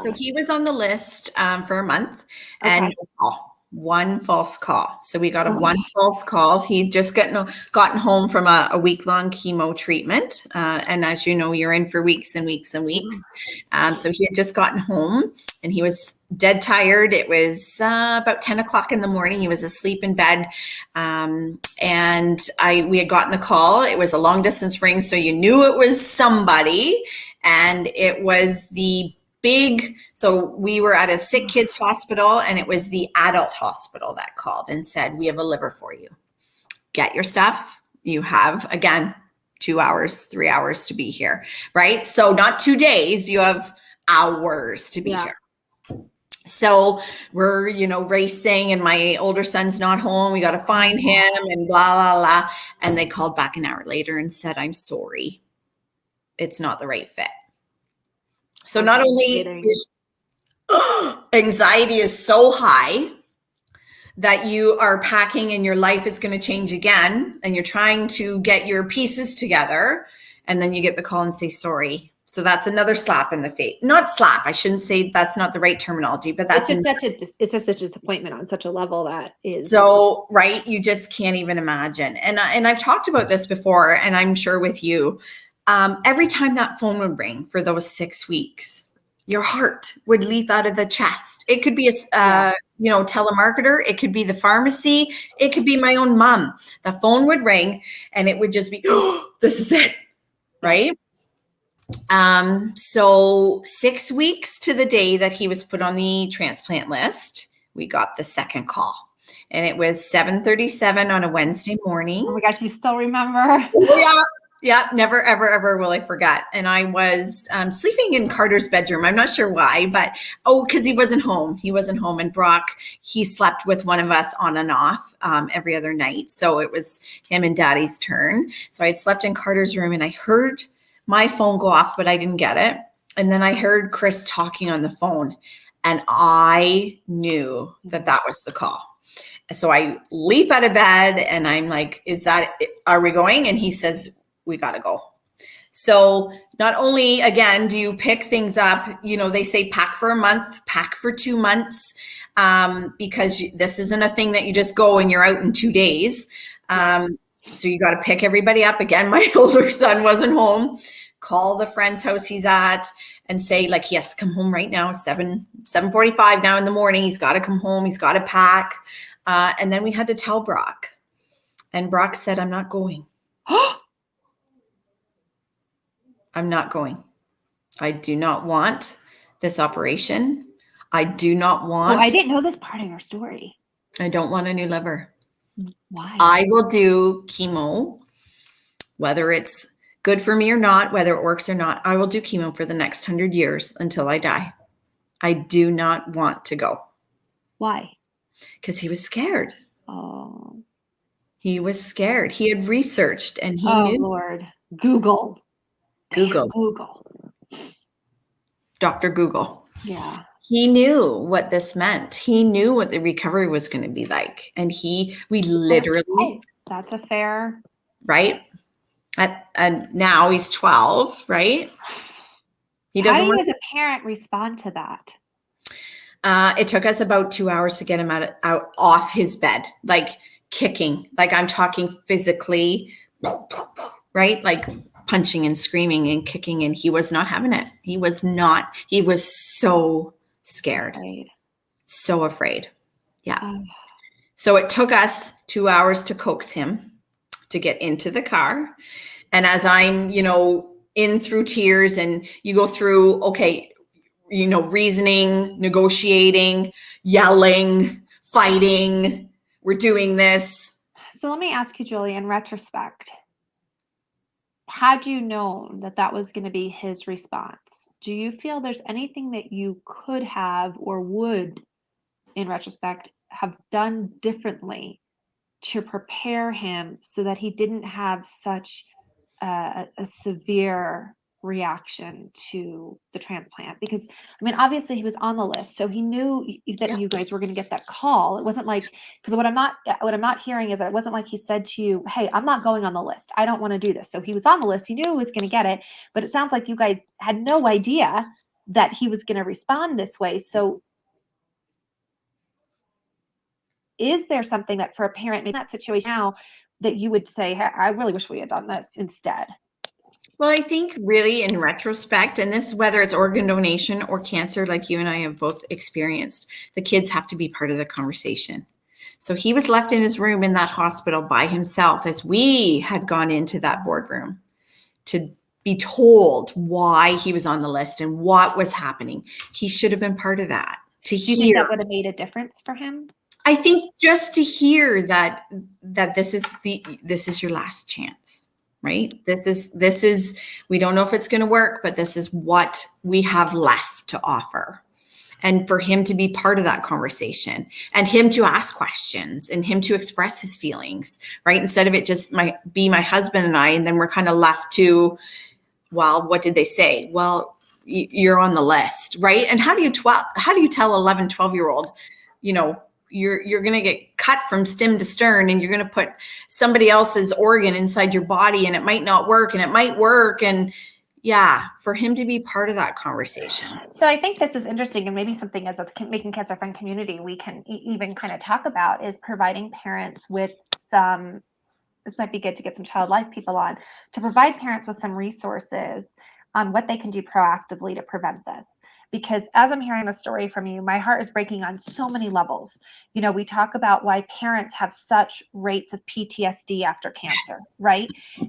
So he was on the list for a month and one false call. So we got one false call. He'd just gotten home from a week-long chemo treatment. And as you know, you're in for weeks and weeks and weeks. So he had just gotten home and he was dead tired. It was about 10 o'clock in the morning. He was asleep in bed. And we had gotten the call. It was a long distance ring. So you knew it was somebody. And it was so we were at a sick kids hospital and it was the adult hospital that called and said, we have a liver for you. Get your stuff. You have, again, 2 hours, 3 hours to be here, right? So not 2 days, you have hours to be here. So we're, racing, and my older son's not home. We got to find him and blah, blah, blah. And they called back an hour later and said, I'm sorry, it's not the right fit. So not only is anxiety is so high that you are packing and your life is going to change again, and you're trying to get your pieces together, and then you get the call and say sorry. So that's another slap in the face. Not slap. I shouldn't say, that's not the right terminology, but that's it's just such a disappointment on such a level that is so right. You just can't even imagine. And I've talked about this before, and I'm sure with you, every time that phone would ring for those 6 weeks, your heart would leap out of the chest. It could be a telemarketer. It could be the pharmacy. It could be my own mom. The phone would ring and it would just be, oh, this is it. Right. So 6 weeks to the day that he was put on the transplant list, we got the second call, and it was 7:37 on a Wednesday morning. Oh my gosh, you still remember? Yeah, never, ever, ever will I forget. And I was sleeping in Carter's bedroom. I'm not sure why, but because he wasn't home. He wasn't home, and Brock, he slept with one of us on and off every other night. So it was him and Daddy's turn. So I had slept in Carter's room, and I heard my phone go off, but I didn't get it. And then I heard Chris talking on the phone, and I knew that was the call. So I leap out of bed and I'm like, are we going? And he says, we got to go. So not only, again, do you pick things up, they say pack for a month, pack for 2 months, because this isn't a thing that you just go and you're out in 2 days. So you got to pick everybody up. Again, my older son wasn't home. Call the friend's house he's at and say, like, he has to come home right now. 7:45 now in the morning. He's got to come home. He's got to pack. And then we had to tell Brock. And Brock said, I'm not going. I'm not going. I do not want this operation. I do not want. Oh, I didn't know this part of your story. I don't want a new liver. Why? I will do chemo, whether it's good for me or not, whether it works or not. I will do chemo for the next 100 years until I die. I do not want to go. Why? Because he was scared. Oh. He was scared. He had researched and he knew. Oh, Lord. Google. Dr. Google. Yeah. He knew what this meant. He knew what the recovery was going to be like. And we literally. That's a fair. Right. And now he's 12, right? He doesn't. How do you as a parent respond to that? It took us about 2 hours to get him out off his bed, like kicking, like I'm talking physically, right? Like punching and screaming and kicking, and he was not having it. He was so scared, so afraid. Yeah. So it took us 2 hours to coax him to get into the car. And as I'm, in through tears, and you go through, okay, reasoning, negotiating, yelling, fighting, we're doing this. So let me ask you, Julie, in retrospect, had you known that was going to be his response, do you feel there's anything that you could have or would, in retrospect, have done differently to prepare him so that he didn't have such a severe reaction to the transplant? Because obviously he was on the list, so he knew that you guys were going to get that call. It wasn't like, because what I'm not hearing is that it wasn't like he said to you, hey, I'm not going on the list, I don't want to do this. So he was on the list, he knew he was going to get it, but it sounds like you guys had no idea that he was going to respond this way. So is there something that for a parent in that situation now that you would say, hey, I really wish we had done this instead? Well, I think really in retrospect, and this, whether it's organ donation or cancer, like you and I have both experienced, the kids have to be part of the conversation. So he was left in his room in that hospital by himself as we had gone into that boardroom to be told why he was on the list and what was happening. He should have been part of that. Do you think that would have made a difference for him? I think just to hear that this is your last chance. Right? This is, we don't know if it's going to work, but this is what we have left to offer. and for him to be part of that conversation and him to ask questions and him to express his feelings, right? Instead of it just be my husband and I, and then we're kind of left to, well, what did they say? Well, you're on the list, right? And how do you tell 11, 12-year-old, you're going to get cut from stem to stern, and you're going to put somebody else's organ inside your body, and it might not work, and it might work. And yeah, for him to be part of that conversation. So I think this is interesting, and maybe something as a Making Cancer Fun community we can even kind of talk about is providing parents with some, this might be good to get some child life people on, to provide parents with some resources on what they can do proactively to prevent this. Because as I'm hearing the story from you, my heart is breaking on so many levels. We talk about why parents have such rates of PTSD after cancer, right?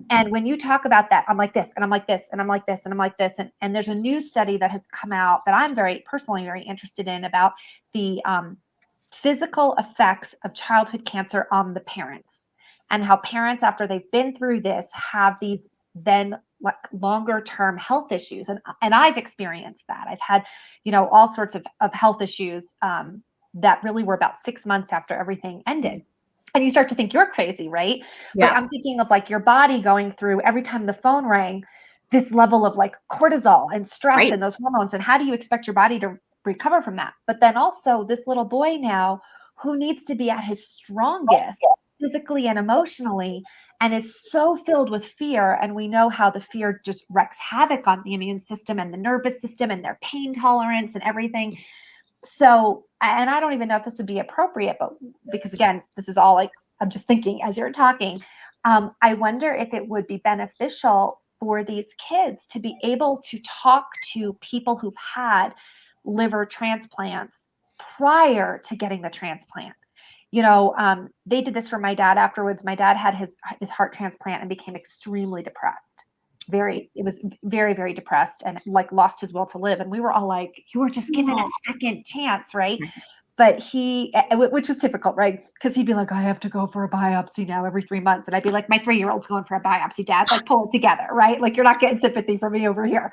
And when you talk about that, I'm like this, and I'm like this, and I'm like this, and I'm like this. And there's a new study that has come out that I'm personally very interested in about the physical effects of childhood cancer on the parents, and how parents, after they've been through this, have these then like longer term health issues. And I've experienced that. I've had, all sorts of health issues that really were about 6 months after everything ended. And you start to think you're crazy, right? Yeah. But I'm thinking of like your body going through, every time the phone rang, this level of like cortisol and stress, right, and those hormones. And how do you expect your body to recover from that? But then also this little boy now who needs to be at his strongest physically and emotionally, and is so filled with fear. And we know how the fear just wreaks havoc on the immune system and the nervous system and their pain tolerance and everything. So, and I don't even know if this would be appropriate, but because again, this is all like, I'm just thinking as you're talking, I wonder if it would be beneficial for these kids to be able to talk to people who've had liver transplants prior to getting the transplant. They did this for my dad afterwards. My dad had his heart transplant and became extremely depressed. It was very, very depressed, and like lost his will to live. And we were all like, you were just given a second chance, right? But which was typical, right? Because he'd be like, I have to go for a biopsy now every 3 months. And I'd be like, my 3-year-old's going for a biopsy, Dad, like pull it together, right? Like you're not getting sympathy from me over here.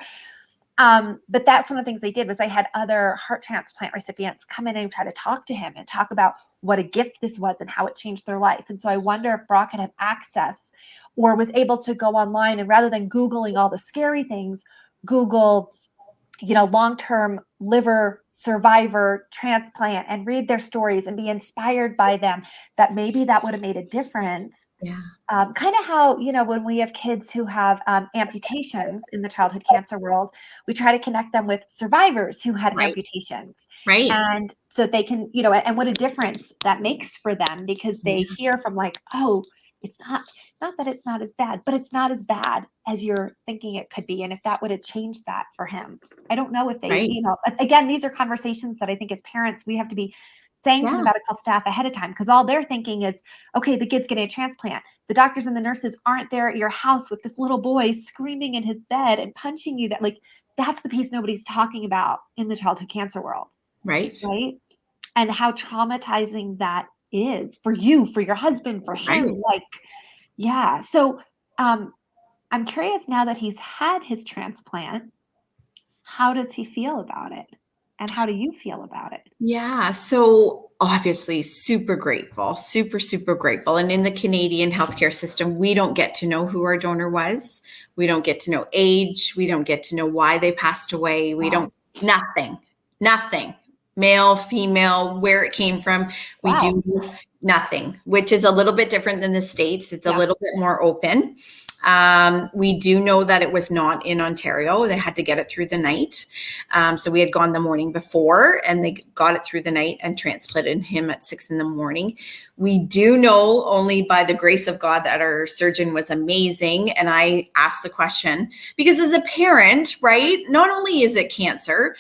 But that's one of the things they did, was they had other heart transplant recipients come in and try to talk to him and talk about what a gift this was and how it changed their life. And so I wonder if Brock had access or was able to go online, and rather than Googling all the scary things, Google, long-term liver survivor transplant and read their stories and be inspired by them, that maybe that would have made a difference. Yeah. Kind of how, when we have kids who have amputations in the childhood cancer world, we try to connect them with survivors who had amputations. Right. And so they can, and what a difference that makes for them, because they hear from like, oh, it's not that it's not as bad, but it's not as bad as you're thinking it could be. And if that would have changed that for him, I don't know if they, again, these are conversations that I think as parents, we have to be saying to the medical staff ahead of time, because all they're thinking is, okay, the kid's getting a transplant. The doctors and the nurses aren't there at your house with this little boy screaming in his bed and punching you. That's the piece nobody's talking about in the childhood cancer world. Right. And how traumatizing that is for you, for your husband, for him. So I'm curious, now that he's had his transplant, how does he feel about it? And how do you feel about it? Yeah. So obviously super grateful, super, super grateful. And in the Canadian healthcare system, we don't get to know who our donor was. We don't get to know age. We don't get to know why they passed away. We don't, nothing, male, female, where it came from. We do nothing, which is a little bit different than the States. It's a little bit more open. We do know that it was not in Ontario. They had to get it through the night. So we had gone the morning before, and they got it through the night and transplanted him at 6 a.m. We do know, only by the grace of God, that our surgeon was amazing. And I asked the question, because as a parent, right, not only is it cancer,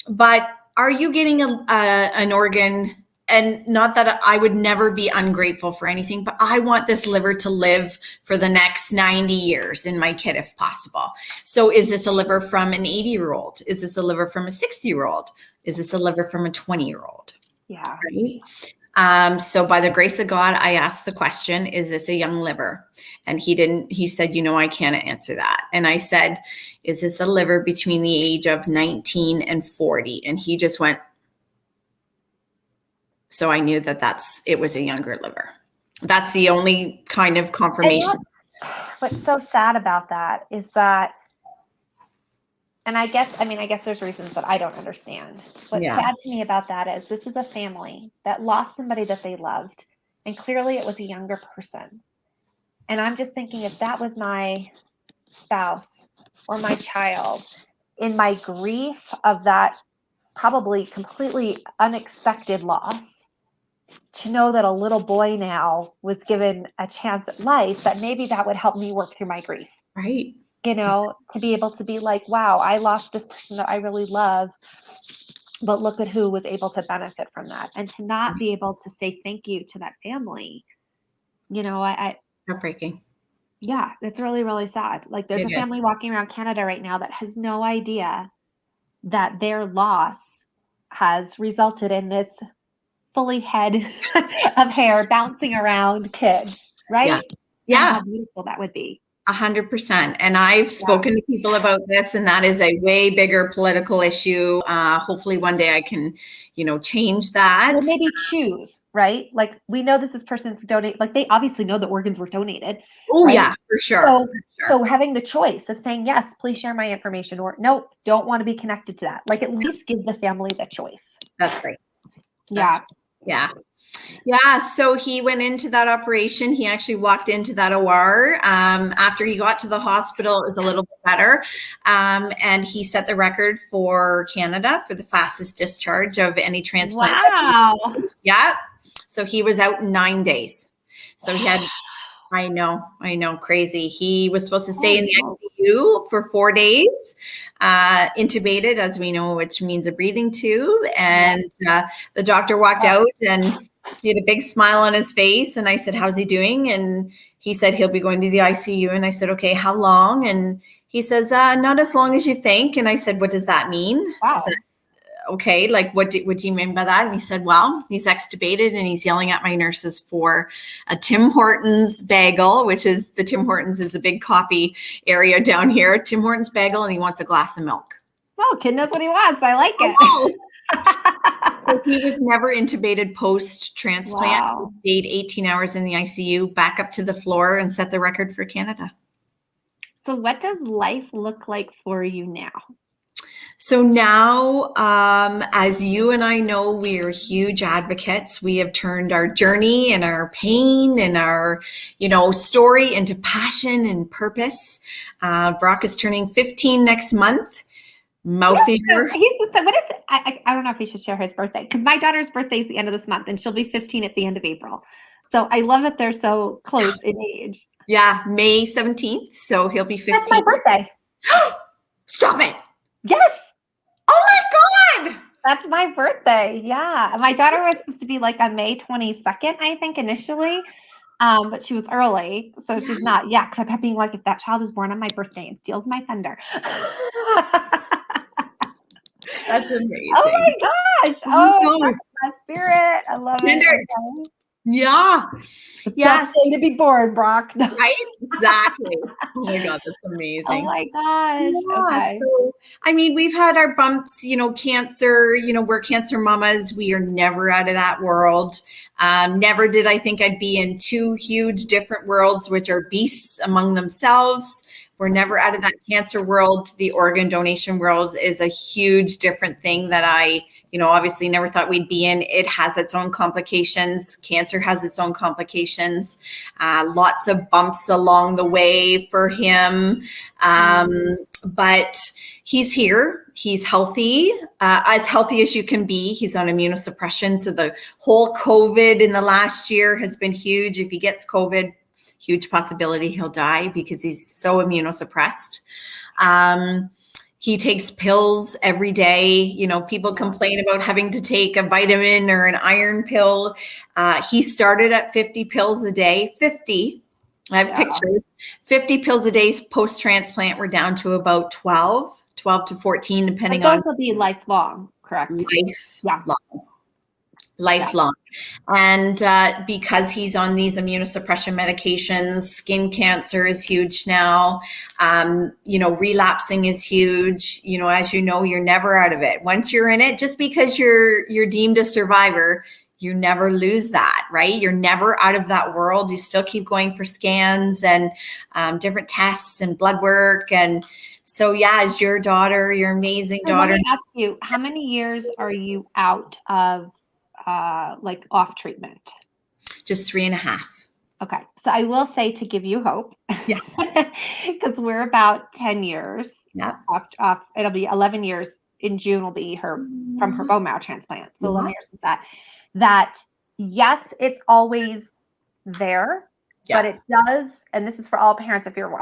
but are you getting an organ? And not that I would never be ungrateful for anything, but I want this liver to live for the next 90 years in my kid, if possible. So is this a liver from an 80-year-old? Is this a liver from a 60-year-old? Is this a liver from a 20-year-old? Yeah. Right. So by the grace of God, I asked the question, is this a young liver? And he said, I can't answer that. And I said, is this a liver between the age of 19 and 40? And he just went, So I knew that it was a younger liver. That's the only kind of confirmation. What's so sad about that is that, and I guess there's reasons that I don't understand. What's sad to me about that is this is a family that lost somebody that they loved, and clearly it was a younger person. And I'm just thinking, if that was my spouse or my child, in my grief of that probably completely unexpected loss, to know that a little boy now was given a chance at life, that maybe that would help me work through my grief. Right. You know, to be able to be like, wow, I lost this person that I really love, but look at who was able to benefit from that. And to not be able to say thank you to that family, you know, heartbreaking. Yeah, it's really, really sad. Like, there's a family walking around Canada right now that has no idea that their loss has resulted in this fully head of hair bouncing around kid, right? Yeah. And how beautiful that would be. 100%. And I've spoken to people about this, and that is a way bigger political issue. Hopefully one day I can, change that. Or maybe choose, right? Like, we know that this person's donate, like, they obviously know that organs were donated. Oh, right? Yeah, for sure. So having the choice of saying, yes, please share my information, or no, don't want to be connected to that. Like, at least give the family the choice. That's right. Yeah. Yeah. So he went into that operation. He actually walked into that OR. After he got to the hospital, it was a little bit better. And he set the record for Canada for the fastest discharge of any transplant. Wow. Yeah. So he was out in 9 days. So he had, I know, crazy. He was supposed to stay in the ICU for 4 days, intubated, as we know, which means a breathing tube. And the doctor walked out and he had a big smile on his face. And I said, how's he doing? And he said, he'll be going to the ICU. And I said, okay, how long? And he says, not as long as you think. And I said, what does that mean? Wow. I said, okay, like what do you mean by that? And he said, well, he's extubated and he's yelling at my nurses for a Tim Hortons bagel, which is the Tim Hortons is a big coffee area down here, Tim Hortons bagel, and he wants a glass of milk. Oh, kid knows what he wants. I like it. So he was never intubated post-transplant. Wow. He stayed 18 hours in the ICU, back up to the floor, and set the record for Canada. So what does life look like for you now? So now, as you and I know, we are huge advocates. We have turned our journey and our pain and our, story into passion and purpose. Brock is turning 15 next month. What is it? I don't know if we should share his birthday, because my daughter's birthday is the end of this month and she'll be 15 at the end of April. So I love that they're so close in age. Yeah, May 17th. So he'll be 15. That's my birthday. Stop it. Yes. Oh my God. That's my birthday. Yeah. My daughter was supposed to be like on May 22nd, I think, initially. But she was early, so she's not. Yeah, because I kept being like, if that child is born on my birthday and steals my thunder. That's amazing. Oh my gosh. Oh, my spirit. I love it. Yeah. Yes. Day to be born, Brock. Right? Exactly. Oh my God, that's amazing. Oh my gosh. Yeah, okay. So, we've had our bumps, cancer, we're cancer mamas. We are never out of that world. Never did I think I'd be in two huge different worlds, which are beasts among themselves. We're never out of that cancer world. The organ donation world is a huge different thing that I, obviously never thought we'd be in. It has its own complications. Cancer has its own complications. Lots of bumps along the way for him. But he's here. He's healthy, as healthy as you can be. He's on immunosuppression. So the whole COVID in the last year has been huge. If he gets COVID, huge possibility he'll die because he's so immunosuppressed. He takes pills every day. People complain about having to take a vitamin or an iron pill. He started at 50 pills a day, 50. I have pictures. 50 pills a day post-transplant. We're down to about 12 to 14, depending on. Those will be lifelong, correct? Lifelong. And because he's on these immunosuppression medications, skin cancer is huge now. Relapsing is huge. As you know, you're never out of it. Once you're in it, just because you're deemed a survivor, you never lose that, right? You're never out of that world. You still keep going for scans and different tests and blood work. And so, yeah, as your daughter, your amazing So daughter. let me ask you, how many years are you out of like off treatment? Just 3.5. Okay. So I will say, to give you hope, Yeah. because we're about 10 years Yeah. off. It'll be 11 years in June will be her from her bone marrow transplant. So 11 years since that yes, it's always there, but it does, and this is for all parents if you're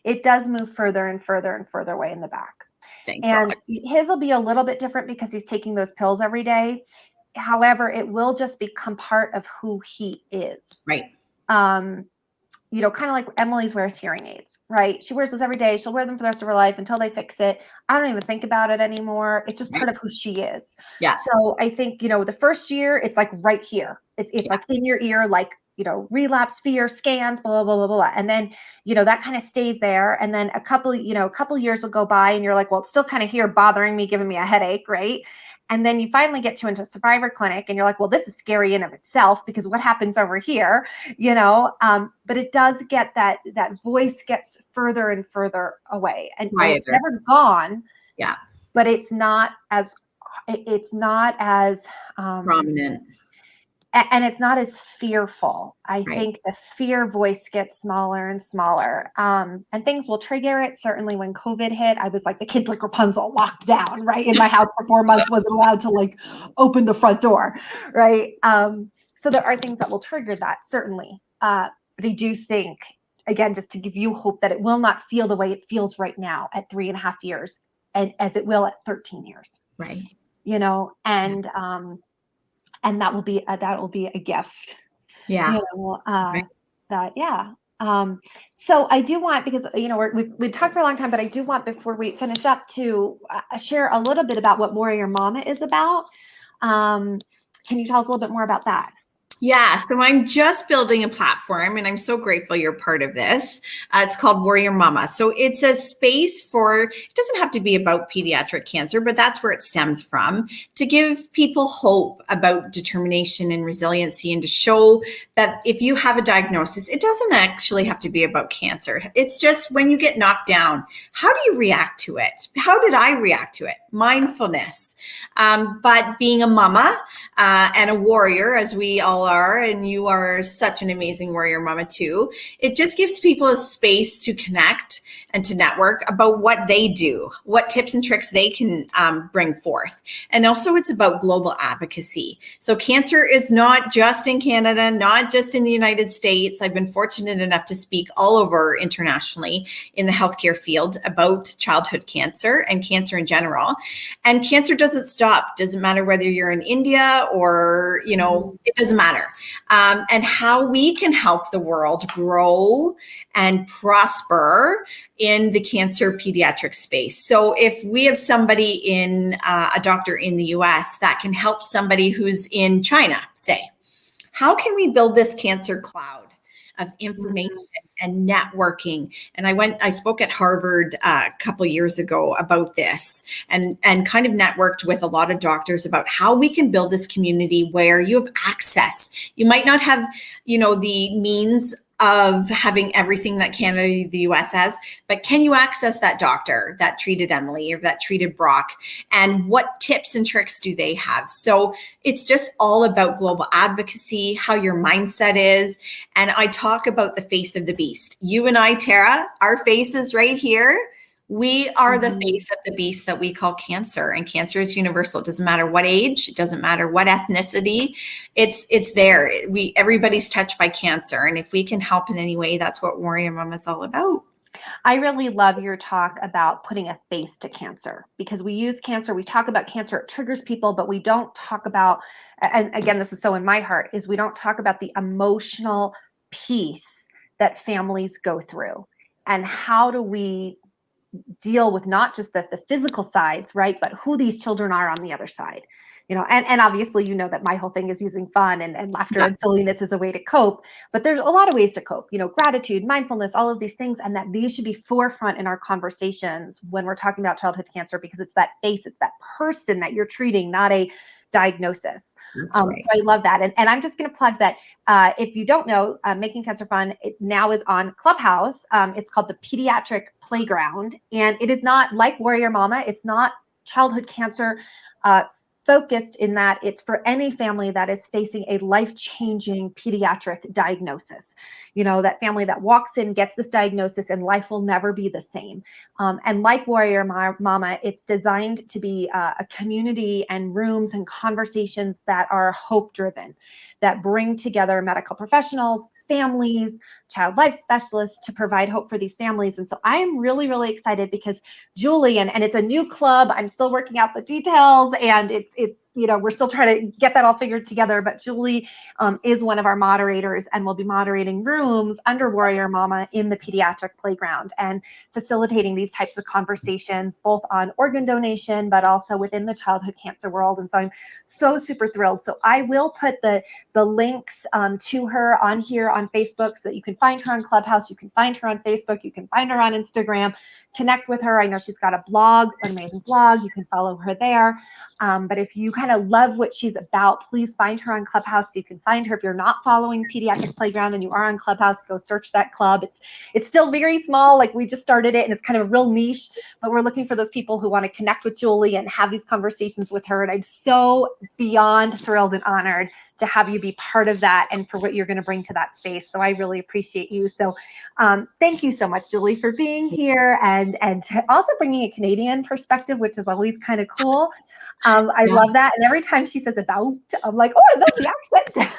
it does move further and further and further away in the back. Thank And God. his will be a little bit different because he's taking those pills every day. However, it will just become part of who he is. Right. You know, kind of like Emily's wears hearing aids, right? She wears those every day. She'll wear them for the rest of her life until they fix it. I don't even think about it anymore. It's just part of who she is. Yeah. So I think, you know, the first year, it's like right here. It's like in your ear, like, you know, relapse, fear, scans, blah, blah, blah, blah, blah. And then, you know, that kind of stays there. And then a couple years will go by and you're like, well, it's still kind of here bothering me, giving me a headache, right? And then you finally get into a survivor clinic and you're like, well, this is scary in of itself because what happens over here, you know? But it does get that voice gets further and further away, and it's never gone. Yeah. But it's not as prominent. And it's not as fearful. I think the fear voice gets smaller and smaller. And things will trigger it. Certainly when COVID hit, I was like the kid like Rapunzel, locked down, right? In my house for 4 months, wasn't allowed to like open the front door, right? So there are things that will trigger that, certainly. But I do think, again, just to give you hope, that it will not feel the way it feels right now at 3.5 years, and as it will at 13 years. Right. You know, and that will be a gift. Yeah. You know, so I do want, because, you know, we talked for a long time, but I do want, before we finish up, to share a little bit about what Warrior Momma is about. Can you tell us a little bit more about that? Yeah, so I'm just building a platform, and I'm so grateful you're part of this. It's called Warrior Momma. So it's a space for, it doesn't have to be about pediatric cancer, but that's where it stems from, to give people hope about determination and resiliency, and to show that if you have a diagnosis, it doesn't actually have to be about cancer. It's just when you get knocked down, how do you react to it? How did I react to it? Mindfulness. But being a mama and a warrior, as we all are, and you are such an amazing warrior mama too, it just gives people a space to connect and to network about what they do, what tips and tricks they can bring forth. And also it's about global advocacy. So cancer is not just in Canada, not just in the United States. I've been fortunate enough to speak all over internationally in the healthcare field about childhood cancer and cancer in general. And cancer doesn't stop. Doesn't matter whether you're in India or, you know, it doesn't matter. And how we can help the world grow and prosper in the cancer pediatric space. So if we have somebody a doctor in the US that can help somebody who's in China, say, how can we build this cancer cloud of information and networking? And I spoke at Harvard a couple years ago about this, and kind of networked with a lot of doctors about how we can build this community where you have access. You might not have, you know, the means of having everything that Canada, the US has, but can you access that doctor that treated Emily or that treated Brock? And what tips and tricks do they have? So it's just all about global advocacy, how your mindset is. And I talk about the face of the beast. You and I, Tara, our face is right here. We are the face of the beast that we call cancer, and cancer is universal. It doesn't matter what age, it doesn't matter what ethnicity, it's there. Everybody's touched by cancer, and if we can help in any way, that's what Warrior Momma is all about. I really love your talk about putting a face to cancer, because we use cancer, we talk about cancer, it triggers people, but we don't talk about, and again, this is so in my heart, is we don't talk about the emotional piece that families go through, and how do we deal with not just the physical sides, right, but who these children are on the other side, you know. And obviously, you know, that my whole thing is using fun and laughter and silliness as a way to cope, but there's a lot of ways to cope, you know, gratitude, mindfulness, all of these things, and that these should be forefront in our conversations when we're talking about childhood cancer, because it's that face, it's that person that you're treating, not a diagnosis. Right. So I love that. And I'm just going to plug that if you don't know, Making Cancer Fun, it now is on Clubhouse. It's called the Pediatric Playground. And it is not like Warrior Mama. It's not childhood cancer focused in that it's for any family that is facing a life-changing pediatric diagnosis. You know, that family that walks in, gets this diagnosis, and life will never be the same. And like Warrior Mama, it's designed to be a community and rooms and conversations that are hope-driven, that bring together medical professionals, families, child life specialists to provide hope for these families. And so I am really, really excited because Julie, and it's a new club. I'm still working out the details, and it's you know, we're still trying to get that all figured together. But Julie is one of our moderators and will be moderating rooms under Warrior Mama in the Pediatric Playground and facilitating these types of conversations, both on organ donation, but also within the childhood cancer world. And so I'm so super thrilled. So I will put the links to her on here on Facebook so that you can find her on Clubhouse. You can find her on Facebook. You can find her on Instagram. Connect with her. I know she's got a blog, an amazing blog. You can follow her there. But if you kind of love what she's about, please find her on Clubhouse. You can find her. If you're not following Pediatric Playground and you are on Clubhouse, go search that club. It's still very small. Like, we just started it, and it's kind of a real niche, but we're looking for those people who want to connect with Julie and have these conversations with her. And I'm so beyond thrilled and honored to have you be part of that and for what you're going to bring to that space. So I really appreciate you. So thank you so much, Julie, for being here and also bringing a Canadian perspective, which is always kind of cool. I love that. And every time she says about, I'm like, oh, I love the accent.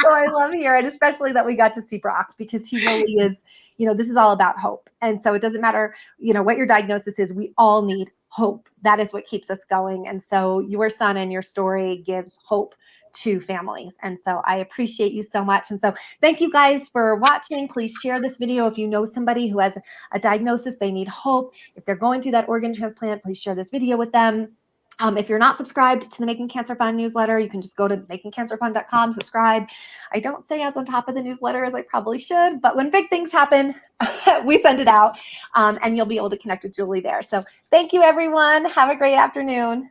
So I love hearing, especially that we got to see Brock, because he really is, you know, this is all about hope. And so it doesn't matter, you know, what your diagnosis is, we all need hope. That is what keeps us going. And so your son and your story gives hope to families. And so I appreciate you so much. And so thank you guys for watching. Please share this video if you know somebody who has a diagnosis, they need hope. If they're going through that organ transplant, please share this video with them. If you're not subscribed to the Making Cancer Fun newsletter, you can just go to makingcancerfun.com, subscribe. I don't stay as on top of the newsletter as I probably should, but when big things happen, we send it out, and you'll be able to connect with Julie there. So thank you, everyone. Have a great afternoon.